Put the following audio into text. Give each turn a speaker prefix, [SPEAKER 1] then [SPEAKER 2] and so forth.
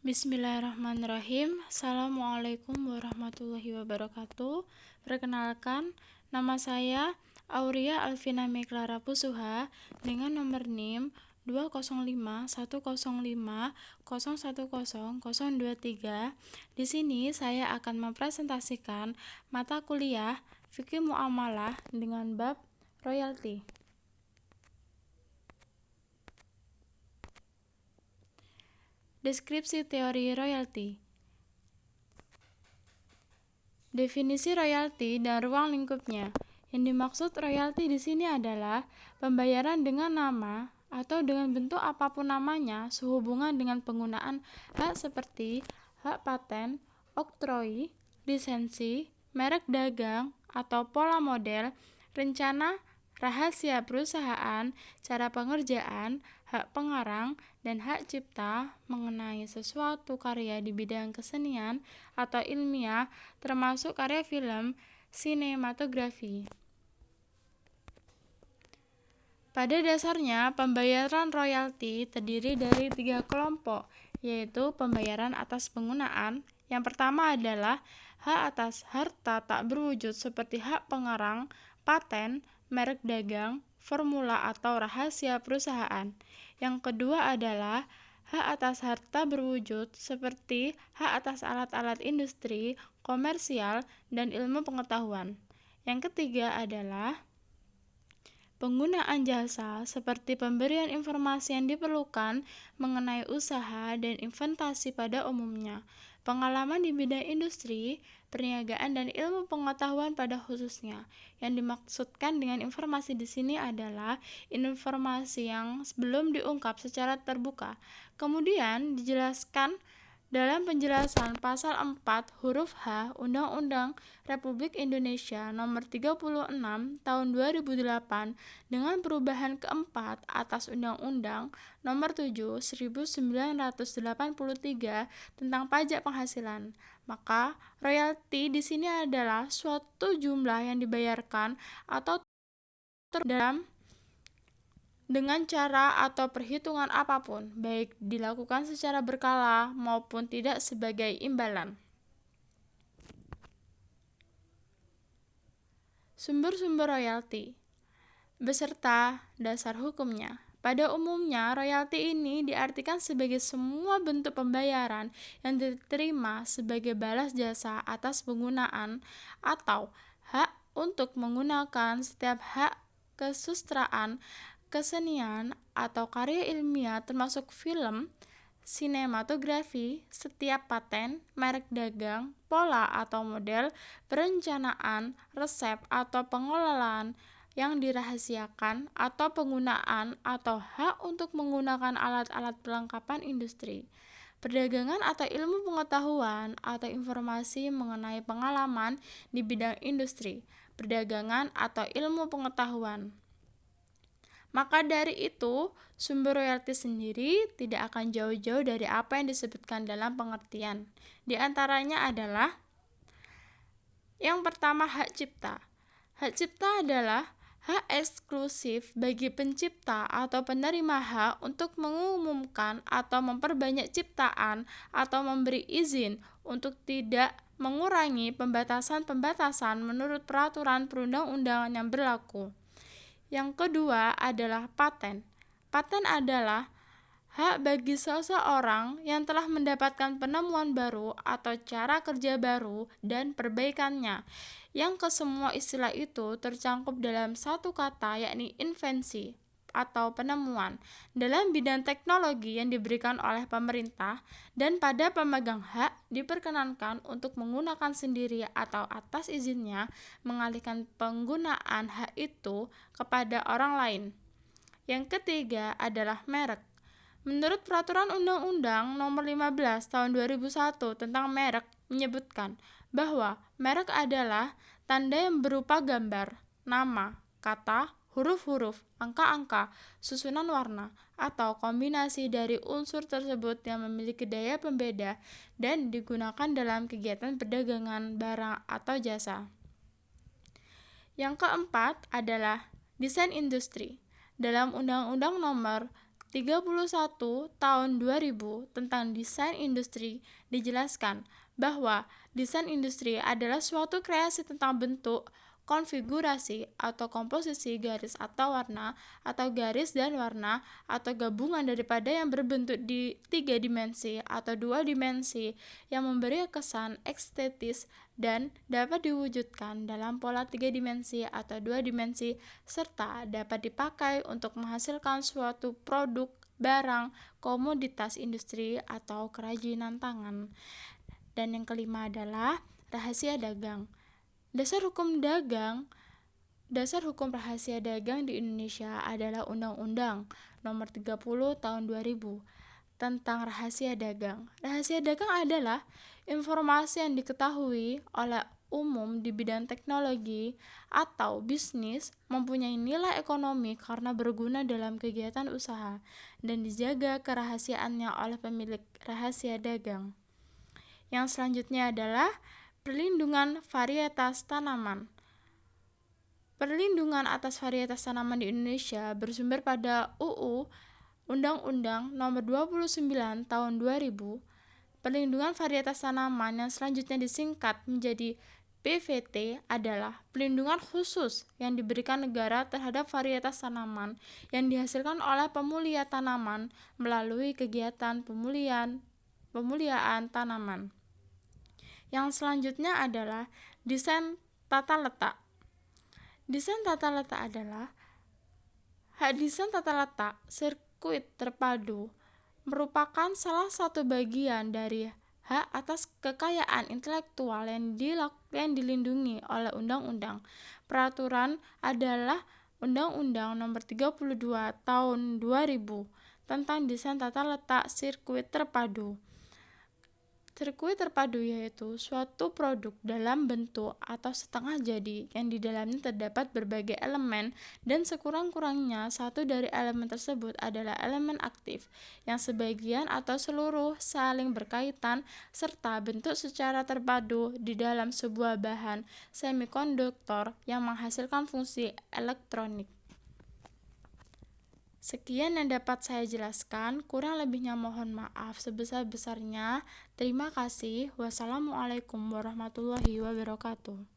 [SPEAKER 1] Bismillahirrahmanirrahim. Assalamualaikum warahmatullahi wabarakatuh. Perkenalkan, nama saya Auria Alvina Meklara Pusuha dengan nomor NIM 2051050010023. Di sini saya akan mempresentasikan mata kuliah Fikih Muamalah dengan bab royalti. Deskripsi teori royalti. Definisi royalti dan ruang lingkupnya. Yang dimaksud royalti di sini adalah pembayaran dengan nama atau dengan bentuk apapun namanya sehubungan dengan penggunaan hak seperti hak paten, oktroi, lisensi, merek dagang atau pola model, rencana, rahasia perusahaan, cara pengerjaan, hak pengarang, dan hak cipta mengenai sesuatu karya di bidang kesenian atau ilmiah, termasuk karya film, sinematografi. Pada dasarnya, pembayaran royalti terdiri dari 3 kelompok, yaitu pembayaran atas penggunaan. Yang pertama adalah hak atas harta tak berwujud seperti hak pengarang, paten, merek dagang, formula atau rahasia perusahaan. Yang kedua adalah hak atas harta berwujud seperti hak atas alat-alat industri, komersial, dan ilmu pengetahuan. Yang ketiga adalah penggunaan jasa seperti pemberian informasi yang diperlukan mengenai usaha dan investasi pada umumnya, pengalaman di bidang industri, perniagaan, dan ilmu pengetahuan pada khususnya. Yang dimaksudkan dengan informasi di sini adalah informasi yang belum diungkap secara terbuka. Kemudian dijelaskan dalam penjelasan pasal 4 huruf H Undang-Undang Republik Indonesia Nomor 36 Tahun 2008 dengan perubahan keempat atas Undang-Undang Nomor 7 1983 tentang pajak penghasilan. Maka royalti di sini adalah suatu jumlah yang dibayarkan atau dalam dengan cara atau perhitungan apapun, baik dilakukan secara berkala maupun tidak sebagai imbalan. Sumber-sumber royalti beserta dasar hukumnya. Pada umumnya, royalti ini diartikan sebagai semua bentuk pembayaran yang diterima sebagai balas jasa atas penggunaan atau hak untuk menggunakan setiap hak kesusastraan, kesenian, atau karya ilmiah termasuk film, sinematografi, setiap paten, merek dagang, pola atau model, perencanaan, resep atau pengelolaan yang dirahasiakan atau penggunaan atau hak untuk menggunakan alat-alat perlengkapan industri, perdagangan atau ilmu pengetahuan atau informasi mengenai pengalaman di bidang industri, perdagangan atau ilmu pengetahuan. Maka dari itu, sumber royalti sendiri tidak akan jauh-jauh dari apa yang disebutkan dalam pengertian. Di antaranya adalah yang pertama, hak cipta. Hak cipta adalah hak eksklusif bagi pencipta atau penerima hak untuk mengumumkan atau memperbanyak ciptaan atau memberi izin untuk tidak mengurangi pembatasan-pembatasan menurut peraturan perundang-undangan yang berlaku. Yang kedua adalah paten. Paten adalah hak bagi seseorang yang telah mendapatkan penemuan baru atau cara kerja baru dan perbaikannya, yang kesemua istilah itu tercangkup dalam satu kata, yakni invensi atau penemuan dalam bidang teknologi yang diberikan oleh pemerintah, dan pada pemegang hak diperkenankan untuk menggunakan sendiri atau atas izinnya mengalihkan penggunaan hak itu kepada orang lain. Yang ketiga adalah merek. Menurut Peraturan Undang-Undang Nomor 15 Tahun 2001 tentang merek menyebutkan bahwa merek adalah tanda yang berupa gambar, nama, kata, huruf-huruf, angka-angka, susunan warna, atau kombinasi dari unsur tersebut yang memiliki daya pembeda dan digunakan dalam kegiatan perdagangan barang atau jasa. Yang keempat adalah desain industri. Dalam Undang-Undang Nomor 31 tahun 2000 tentang desain industri dijelaskan bahwa desain industri adalah suatu kreasi tentang bentuk, konfigurasi atau komposisi garis atau warna, atau garis dan warna, atau gabungan daripada yang berbentuk di 3 dimensi atau 2 dimensi yang memberi kesan estetis dan dapat diwujudkan dalam pola 3 dimensi atau 2 dimensi, serta dapat dipakai untuk menghasilkan suatu produk, barang, komoditas industri atau kerajinan tangan. Dan yang kelima adalah rahasia dagang. Dasar hukum rahasia dagang di Indonesia adalah Undang-Undang Nomor 30 Tahun 2000 tentang rahasia dagang. Rahasia dagang adalah informasi yang diketahui oleh umum di bidang teknologi atau bisnis, mempunyai nilai ekonomi karena berguna dalam kegiatan usaha dan dijaga kerahasiaannya oleh pemilik rahasia dagang. Yang selanjutnya adalah perlindungan varietas tanaman. Perlindungan atas varietas tanaman di Indonesia bersumber pada UU Undang-Undang Nomor 29 Tahun 2000. Perlindungan varietas tanaman yang selanjutnya disingkat menjadi PVT adalah perlindungan khusus yang diberikan negara terhadap varietas tanaman yang dihasilkan oleh pemulia tanaman melalui kegiatan pemuliaan tanaman. Yang selanjutnya adalah desain tata letak. Desain tata letak adalah desain tata letak sirkuit terpadu merupakan salah satu bagian dari hak atas kekayaan intelektual yang dilindungi oleh undang-undang. Peraturan adalah Undang-Undang Nomor 32 Tahun 2000 tentang desain tata letak sirkuit terpadu. Sirkuit terpadu yaitu suatu produk dalam bentuk atau setengah jadi yang di dalamnya terdapat berbagai elemen dan sekurang-kurangnya satu dari elemen tersebut adalah elemen aktif yang sebagian atau seluruh saling berkaitan serta bentuk secara terpadu di dalam sebuah bahan semikonduktor yang menghasilkan fungsi elektronik. Sekian yang dapat saya jelaskan, kurang lebihnya mohon maaf sebesar-besarnya. Terima kasih. Wassalamualaikum warahmatullahi wabarakatuh.